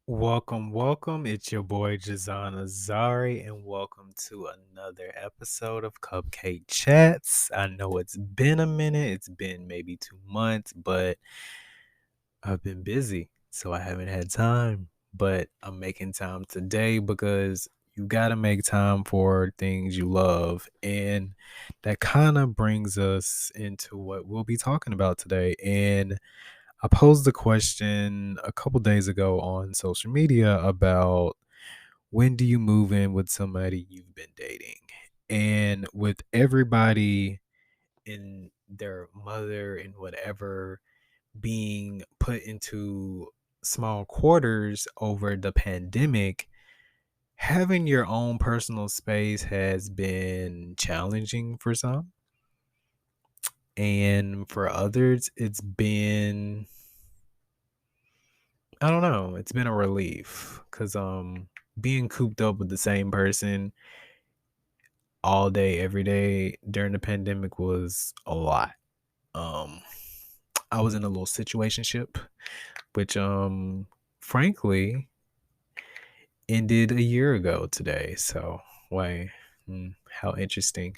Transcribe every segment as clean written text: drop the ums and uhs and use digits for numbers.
Welcome, welcome. It's your boy Jazan Azari, and welcome to another episode of Cupcake Chats. I know it's been a minute, it's been maybe 2 months, but I've been busy, so I haven't had time. But I'm making time today because you got to make time for things you love. And that kind of brings us into what we'll be talking about today. And I posed a question a couple days ago on social media about when do you move in with somebody you've been dating? And with everybody in their mother and whatever being put into small quarters over the pandemic, having your own personal space has been challenging for some. And for others, it's been I don't know. It's been a relief because being cooped up with the same person all day, every day during the pandemic was a lot. Um, I was in a little situationship, which frankly ended a year ago today. So why? How interesting.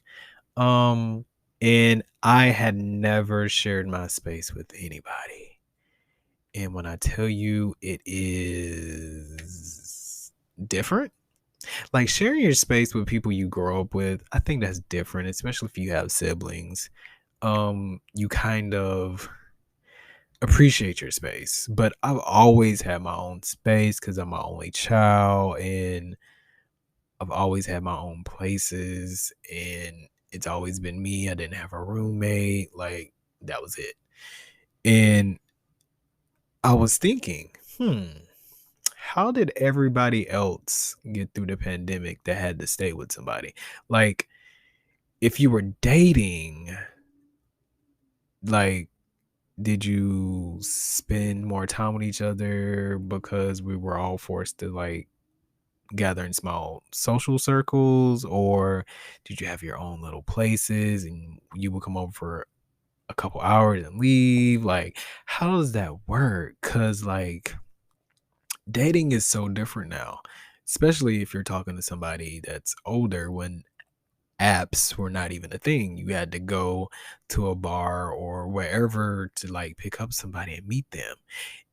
Um, and I had never shared my space with anybody. And when I tell you it is different, like sharing your space with people you grow up with, I think that's different, especially if you have siblings. You kind of appreciate your space. But I've always had my own space because I'm my only child and I've always had my own places and it's always been me. I didn't have a roommate. Like that was it. And I was thinking, how did everybody else get through the pandemic that had to stay with somebody? Like, if you were dating, like, did you spend more time with each other because we were all forced to like gather in small social circles, or did you have your own little places and you would come over for a couple hours and leave? Like, how does that work? Because like dating is so different now, especially if you're talking to somebody that's older when apps were not even a thing. You had to go to a bar or wherever to like pick up somebody and meet them.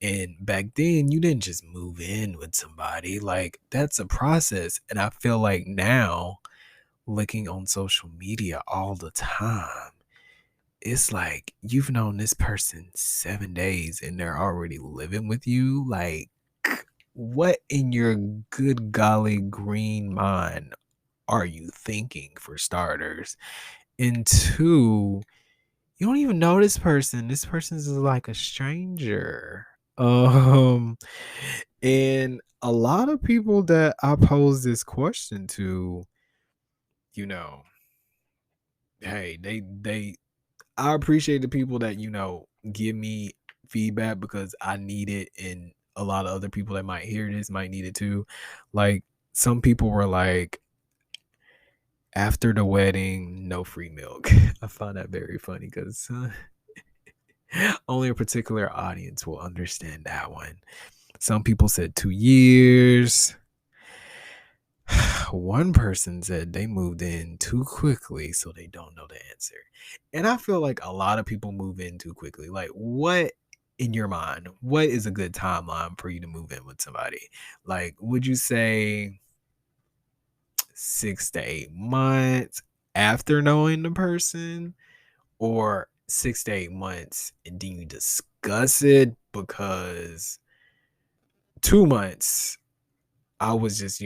And back then, you didn't just move in with somebody. Like that's a process. And I feel like now, looking on social media all the time, it's like you've known this person 7 days and they're already living with you. Like, what in your good golly green mind are you thinking, for starters? And two, you don't even know this person. This person's like a stranger. Um, and a lot of people that I pose this question to, you know, hey, they I appreciate the people that, give me feedback because I need it and a lot of other people that might hear this might need it too. Like some people were like, after the wedding, no free milk. I find that very funny because only a particular audience will understand that one. Some people said 2 years. One person said they moved in too quickly, so they don't know the answer. And I feel like a lot of people move in too quickly. Like, what in your mind, what is a good timeline for you to move in with somebody? Like, would you say 6 to 8 months after knowing the person, or 6 to 8 months and then you discuss it? Because 2 months, I was just,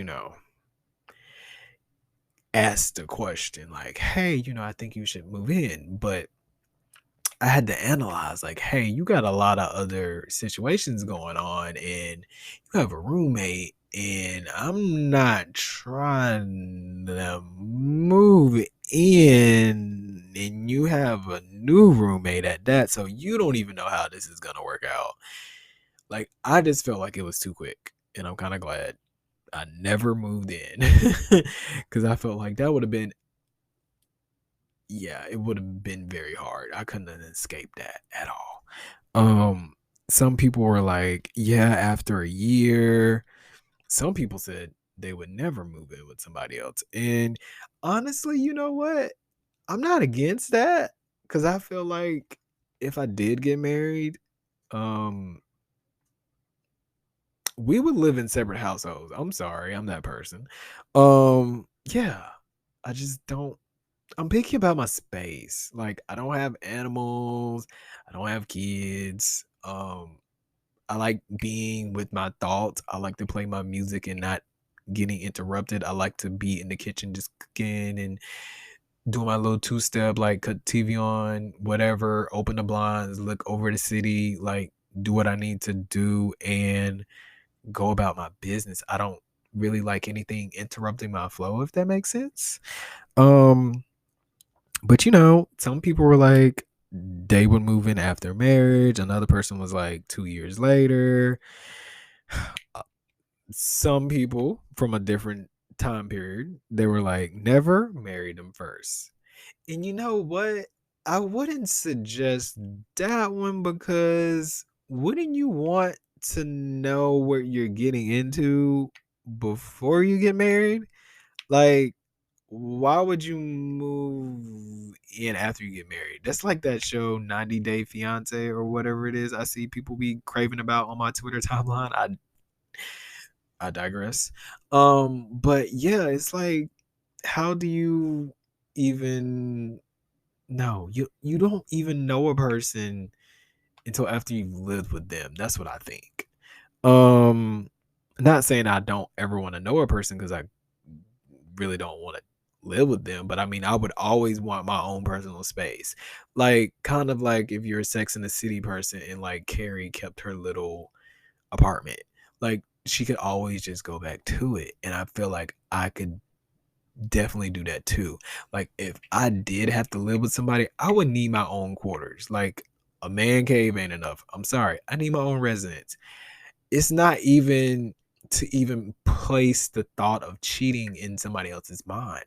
asked the question like, hey, I think you should move in. But I had to analyze like, hey, you got a lot of other situations going on and you have a roommate and I'm not trying to move in and you have a new roommate at that, so you don't even know how this is gonna work out. Like I just felt like it was too quick and I'm kind of glad I never moved in because I felt like that would have been, yeah, it would have been very hard. I couldn't have escaped that at all. some people were like, yeah, after a year. Some people said they would never move in with somebody else. And honestly, you know what? I'm not against that because I feel like if I did get married, um, we would live in separate households. I'm sorry, I'm that person. Yeah, I just don't. I'm picky about my space. Like, I don't have animals. I don't have kids. I like being with my thoughts. I like to play my music and not getting interrupted. I like to be in the kitchen just cooking and doing my little two step, like cut TV on, whatever, open the blinds, look over the city, like do what I need to do and go about my business. I don't really like anything interrupting my flow, if that makes sense. Um, but some people were like they would move in after marriage. Another person was like 2 years later. Some people from a different time period, they were like, never marry them first. And you know what? I wouldn't suggest that one because wouldn't you want to know what you're getting into before you get married? Like, why would you move in after you get married? That's like that show 90 Day Fiance or whatever it is I see people be craving about on my Twitter timeline. I digress. But yeah, it's like, how do you even know? You don't even know a person until after you've lived with them. That's what I think. Um, not saying I don't ever want to know a person because I really don't want to live with them, but I mean, I would always want my own personal space. Like, kind of like if you're a Sex in the City person and like Carrie kept her little apartment. Like she could always just go back to it. And I feel like I could definitely do that too. Like if I did have to live with somebody, I would need my own quarters. Like a man cave ain't enough. I'm sorry. I need my own residence. It's not even to even place the thought of cheating in somebody else's mind.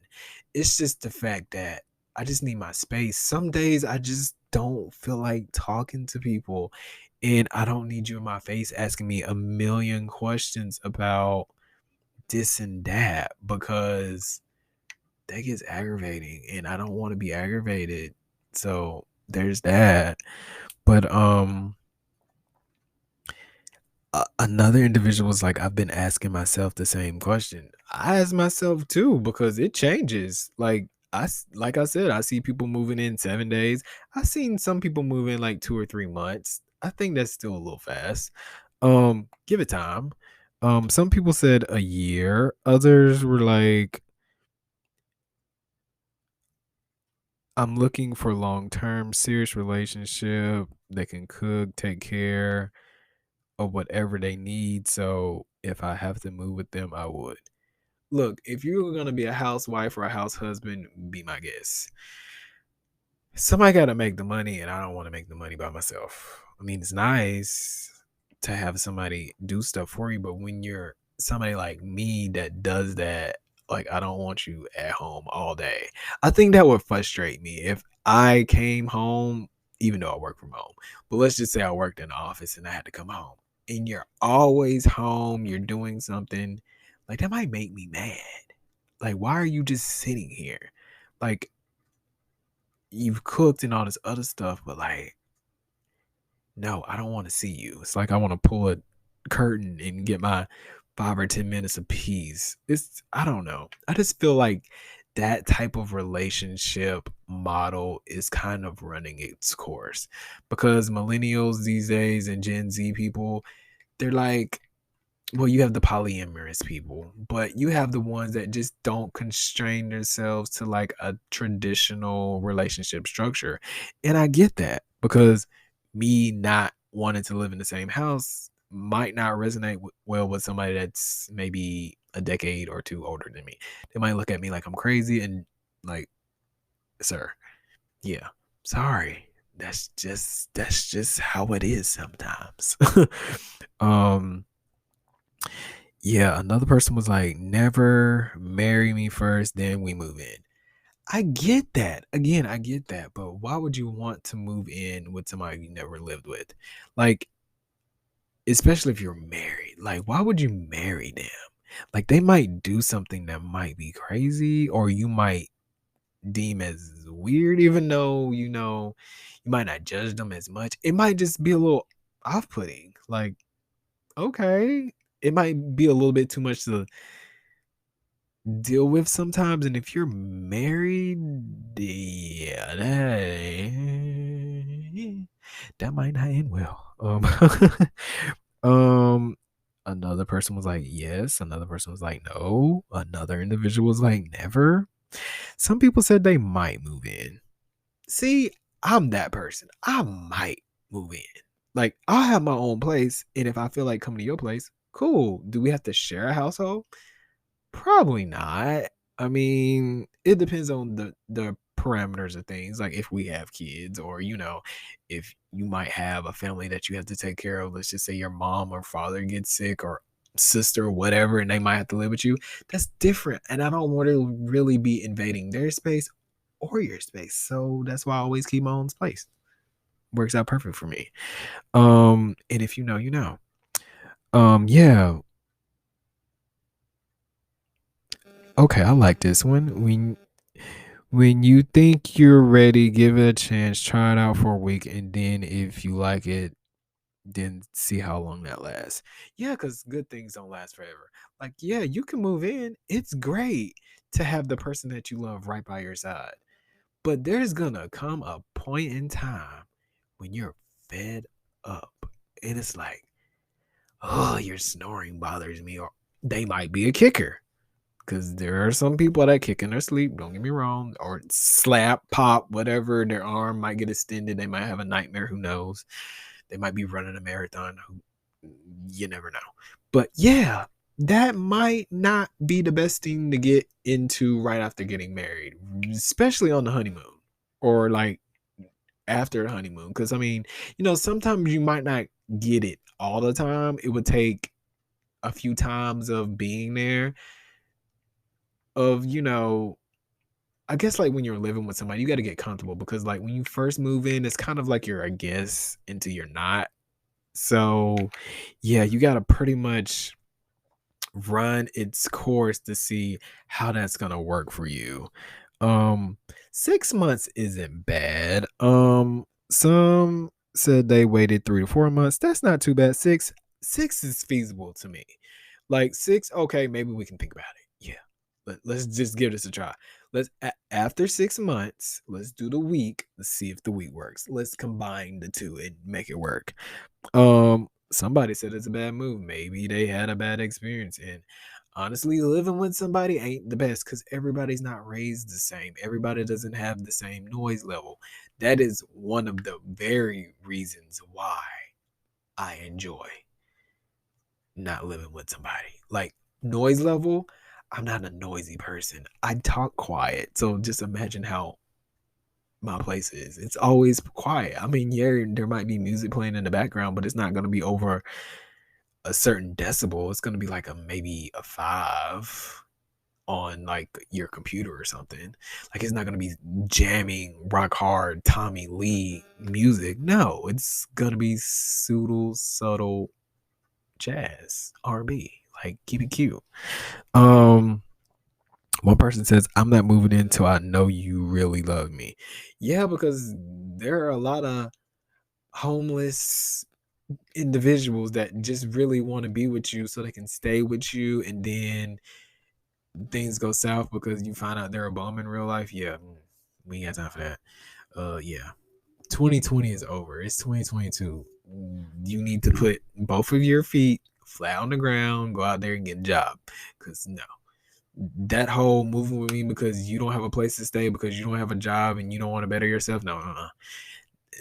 It's just the fact that I just need my space. Some days I just don't feel like talking to people, and I don't need you in my face asking me a million questions about this and that because that gets aggravating and I don't want to be aggravated. So there's that. But another individual was like, I've been asking myself the same question. I ask myself too because it changes. Like I said, I see people moving in 7 days. I've seen some people move in like 2 or 3 months. I think that's still a little fast. Give it time. Some people said a year. Others were like, I'm looking for long term, serious relationship that can cook, take care of whatever they need. So if I have to move with them, I would. Look, if you're gonna be a housewife or a house husband, be my guest. Somebody got to make the money, and I don't want to make the money by myself. I mean, it's nice to have somebody do stuff for you, but when you're somebody like me that does that, like I don't want you at home all day. I think that would frustrate me if I came home, even though I work from home. But let's just say I worked in the office and I had to come home, and you're always home, you're doing something, like that might make me mad. Like, why are you just sitting here? Like, you've cooked and all this other stuff, but like, no, I don't want to see you. It's like I want to pull a curtain and get my 5 or 10 minutes of peace. I don't know. I just feel like that type of relationship model is kind of running its course because millennials these days and Gen Z people, they're like, well, you have the polyamorous people, but you have the ones that just don't constrain themselves to like a traditional relationship structure. And I get that because me not wanting to live in the same house might not resonate well with somebody that's maybe a decade or two older than me. They might look at me like I'm crazy and like, sir, yeah, sorry. That's just how it is sometimes. um Yeah, another person was like, never marry me first, then we move in. I get that. Again, I get that. But why would you want to move in with somebody you never lived with? Like, especially if you're married. Like, why would you marry them? Like, they might do something that might be crazy, or you might deem as weird, even though you might not judge them as much. It might just be a little off-putting. Like, okay, it might be a little bit too much to deal with sometimes. And if you're married, yeah, that might not end well. Um, another person was like, yes. Another person was like, no. Another individual was like, never. Some people said they might move in. See, I'm that person. I might move in. Like, I'll have my own place, and if I feel like coming to your place, cool. Do we have to share a household? Probably not. I mean, it depends on the parameters of things, like if we have kids, or if you might have a family that you have to take care of. Let's just say your mom or father gets sick, or sister or whatever, and they might have to live with you. That's different, and I don't want to really be invading their space or your space. So that's why I always keep my own space. Works out perfect for me. And if you know, you know. Yeah. Okay, I like this one. When you think you're ready, give it a chance, try it out for a week, and then if you like it, then see how long that lasts. Yeah, because good things don't last forever. Like, yeah, you can move in. It's great to have the person that you love right by your side. But there's gonna come a point in time when you're fed up. And it's like, oh, your snoring bothers me. Or they might be a kicker. Because there are some people that kick in their sleep, don't get me wrong, or slap, pop, whatever. Their arm might get extended. They might have a nightmare. Who knows? They might be running a marathon. You never know. But yeah, that might not be the best thing to get into right after getting married, especially on the honeymoon, or like after the honeymoon. Because I mean, sometimes you might not get it all the time. It would take a few times of being there, of I guess, like, when you're living with somebody, you got to get comfortable, because like when you first move in, it's kind of like you're a guest until you're not. So yeah, you got to pretty much run its course to see how that's gonna work for you. Um, 6 months isn't bad. Some said they waited 3 to 4 months. That's not too bad. Six is feasible to me. Like, six, okay, maybe we can think about it. Yeah. Let's just give this a try. After 6 months, let's do the week. Let's see if the week works. Let's combine the two and make it work. Somebody said it's a bad move. Maybe they had a bad experience. And honestly, living with somebody ain't the best, because everybody's not raised the same. Everybody doesn't have the same noise level. That is one of the very reasons why I enjoy not living with somebody. Like, noise level, I'm not a noisy person. I talk quiet. So just imagine how my place is. It's always quiet. I mean, yeah, there might be music playing in the background, but it's not going to be over a certain decibel. It's going to be like maybe a 5 on like your computer or something. Like, it's not going to be jamming rock hard Tommy Lee music. No, it's going to be subtle jazz, R&B. Like, keep it cute. Um One person says, I'm not moving in until I know you really love me. Yeah, because there are a lot of homeless individuals that just really want to be with you so they can stay with you, and then things go south because you find out they're a bum in real life. Yeah, we ain't got time for that. Yeah. 2020 is over. It's 2022. You need to put both of your feet flat on the ground, go out there and get a job. Because no, that whole moving with me because you don't have a place to stay, because you don't have a job and you don't want to better yourself. No,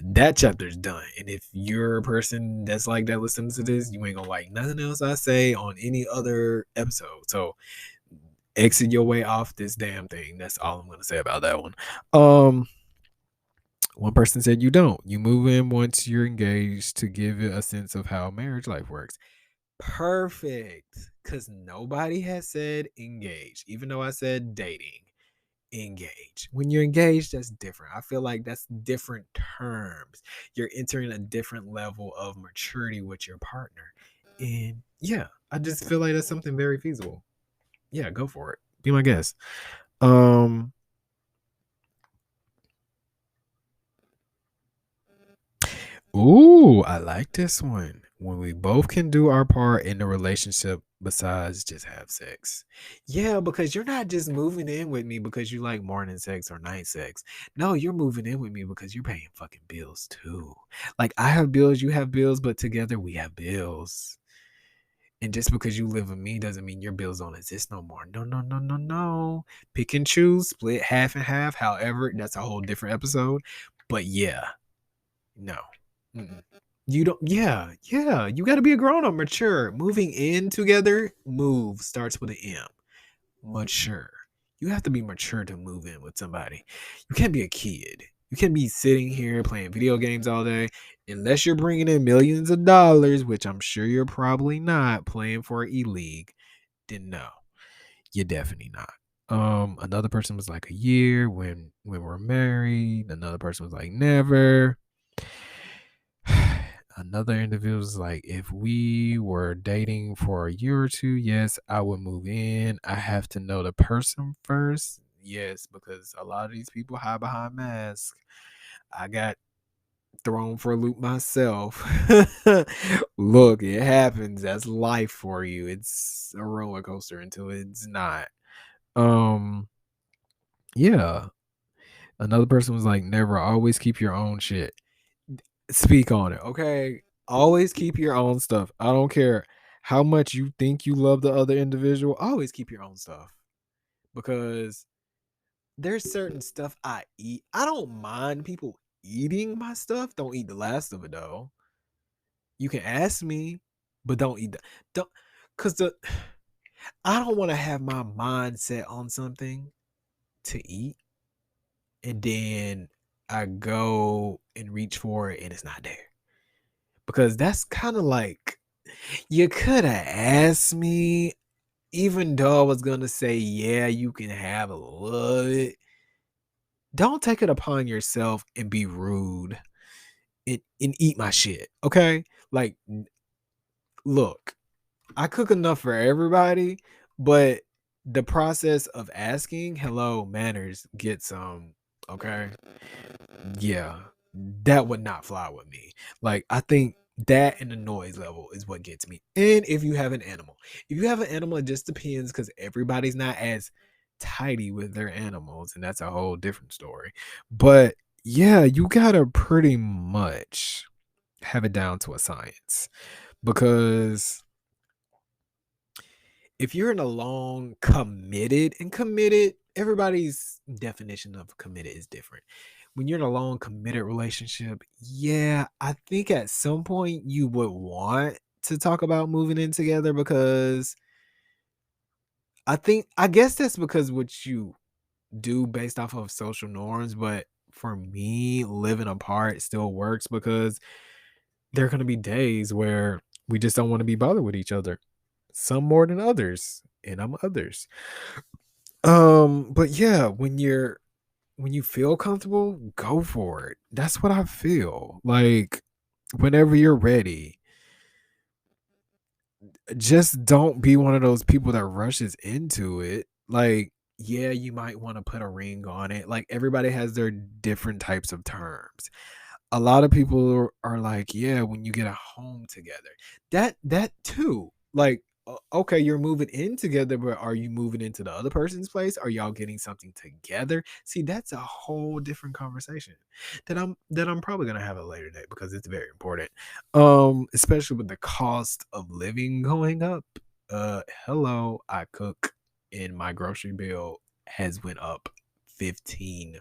that chapter's done. And if you're a person that's like that listening to this, you ain't gonna like nothing else I say on any other episode. So exit your way off this damn thing. That's all I'm gonna say about that one. Um, one person said you don't. You move in once you're engaged to give it a sense of how marriage life works. Perfect. Because nobody has said engaged, even though I said dating. engaged. When you're engaged, that's different. I feel like that's different terms. You're entering a different level of maturity with your partner. And yeah, I just feel like that's something very feasible. Yeah, go for it. Be my guest. Um Ooh, I like this one. When we both can do our part in the relationship besides just have sex. Yeah, because you're not just moving in with me because you like morning sex or night sex. No, you're moving in with me because you're paying fucking bills too. Like I have bills, you have bills, but together we have bills. And just because you live with me doesn't mean your bills don't exist no more. No, no, no, no, no. Pick and choose, split half and half. However, that's a whole different episode. But yeah, no. Mm-mm. You don't, yeah, yeah. You got to be a grown up, mature. Moving in together, move starts with an M. Mature. You have to be mature to move in with somebody. You can't be a kid. You can't be sitting here playing video games all day unless you're bringing in millions of dollars, which I'm sure you're probably not playing for E League. Then no, you're definitely not. Another person was like a year when we're married. Another person was like never. Another individual was like, if we were dating for a year or two, yes, I would move in. I have to know the person first. Yes, because a lot of these people hide behind masks. I got thrown for a loop myself. Look, it happens. That's life for you. It's a roller coaster until it's not. Um, yeah. Another person was like, never always keep your own shit. Speak on it, okay? Always keep your own stuff. I don't care how much you think you love the other individual. Always keep your own stuff because there's certain stuff I eat. I don't mind people eating my stuff. Don't eat the last of it though. You can ask me, but don't eat the don't because the I don't want to have my mindset on something to eat and then I go and reach for it and it's not there. Because that's kind of like you could have asked me, even though I was gonna say, yeah, you can have a little bit. Don't take it upon yourself and be rude and eat my shit. Okay? Like, look, I cook enough for everybody, but the process of asking, hello, manners, get some. Okay. Yeah, that would not fly with me. Like, I think that and the noise level is what gets me. And if you have an animal, it just depends because everybody's not as tidy with their animals, and that's a whole different story. But yeah, you gotta pretty much have it down to a science because if you're in a long committed, everybody's definition of committed is different. When you're in a long committed relationship, yeah, I think at some point you would want to talk about moving in together because I guess that's because what you do based off of social norms, but for me, living apart still works because there are going to be days where we just don't want to be bothered with each other. Some more than others, and I'm others. But yeah, when you feel comfortable, go for it. That's what I feel. Like whenever you're ready, just don't be one of those people that rushes into it. Like, yeah, you might want to put a ring on it. Like everybody has their different types of terms. A lot of people are like, yeah, when you get a home together, that too. Like, okay, you're moving in together, but are you moving into the other person's place? Are y'all getting something together? See, that's a whole different conversation that I'm probably gonna have a later date because it's very important. Especially with the cost of living going up. Hello, I cook, and my grocery bill has went up 15%.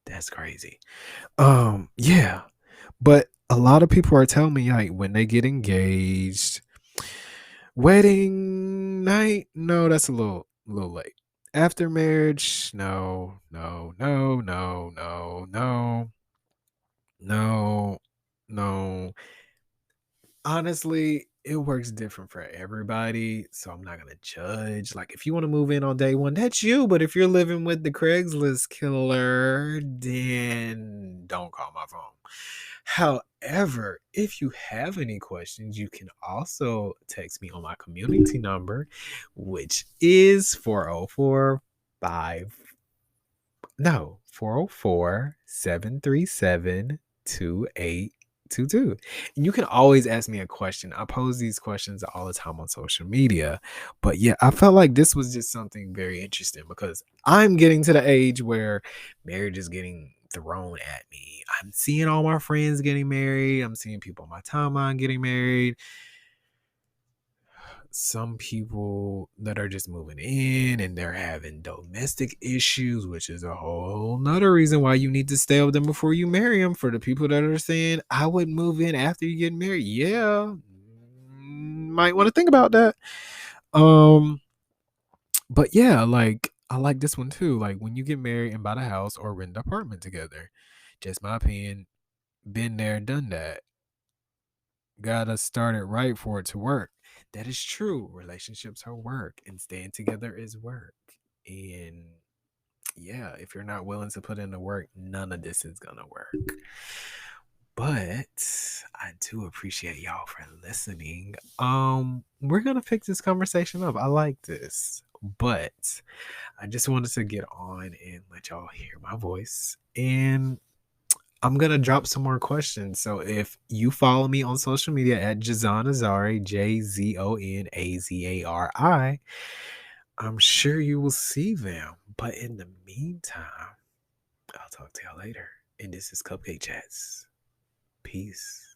That's crazy. Yeah. But a lot of people are telling me like when they get engaged, wedding night, no, that's a little late. After marriage, no, no, no, no, no, no, no, no. Honestly, it works different for everybody, so I'm not gonna judge. Like, if you want to move in on day one, that's you. But if you're living with the Craigslist killer, then don't call my phone. However, if you have any questions, you can also text me on my community number, which is 404-737-2822. And you can always ask me a question. I pose these questions all the time on social media. But yeah, I felt like this was just something very interesting because I'm getting to the age where marriage is getting thrown at me. I'm seeing all my friends getting married. I'm seeing people on my timeline getting married. Some people that are just moving in and they're having domestic issues, which is a whole nother reason why you need to stay with them before you marry them. For the people that are saying, I would move in after you get married. Yeah. Might want to think about that. Um, but yeah, like I like this one too. Like when you get married and buy the house or rent an apartment together. Just my opinion, been there, done that. Gotta start it right for it to work. That is true. Relationships are work, and staying together is work. And yeah, if you're not willing to put in the work, none of this is gonna work. But I do appreciate y'all for listening. We're gonna pick this conversation up. I like this, but I just wanted to get on and let y'all hear my voice. And I'm gonna drop some more questions. So if you follow me on social media at Jazon Azari, JZONAZARI, I'm sure you will see them. But in the meantime, I'll talk to y'all later. And this is Cupcake Chats. Peace.